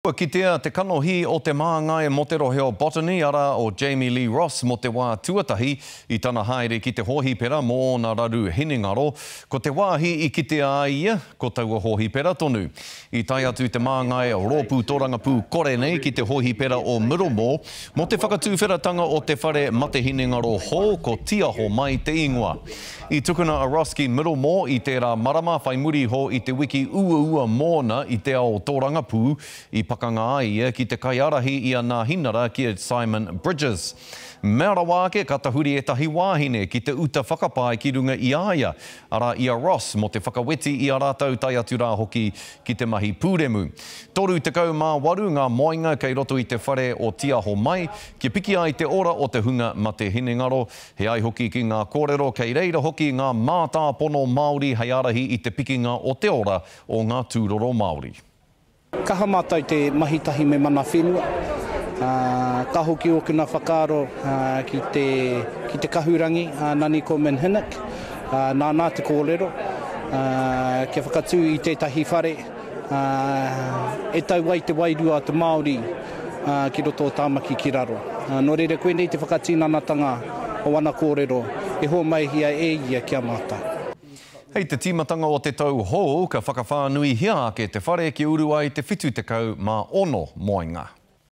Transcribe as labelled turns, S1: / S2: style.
S1: Ki tea te kanohi o te maangai mo te roheo Botany ara o Jamie Lee Ross mo te wā tuatahi i tana haere ki te hohi pera mō na raru hinengaro. Ko te wāhi i kitea ia, ko taua hohi pera tonu. I tai atu te maangai o rōpū tōrangapū kore nei ki te hohi pera o Miromo, mo te whakatūwheratanga o te whare mate hinengaro hō ko tiaho mai te ingoa. I tukuna a Ross ki Miromo i tērā marama whai muri ho i te wiki ua mōna i te ao tōrangapū i pakanga ai ki te kaiarahi i a nā hinara ki Simon Bridges. Mēra wāke ka tahuri e tahi wāhine ki te uta whakapai ki runga i aia, ara i a Ross mo te whakaweti i a rātau tai atu rā hoki ki te mahi pūremu. Toru te kau mā waru ngā moinga kei roto i te whare o tiaho mai, ki piki ai te ora o te hunga ma te hinengaro, he ai hoki ki ngā kōrero kei reira hoki ngā mātāpono Māori hei arahi i te pikinga o te ora o ngā tūroro Māori.
S2: Kaha mātai te mahitahi me mana whenua. Ka hoki o kina whakaaro ki te kahurangi, Nani ko Menhinik, nā te kōrero. Kia whakatū i tētahi whare, e tau wai te wairua te Māori ki roto o tāmaki ki raro. Nō reira koe nei te whakatīnanatanga o wana kōrero, e hoa mai hia e ia kia mātai.
S1: Hei te tīmatanga o te tau hou, ka whakawhānui hia ake te whare ki urua i te whitu te kau mā ono moinga.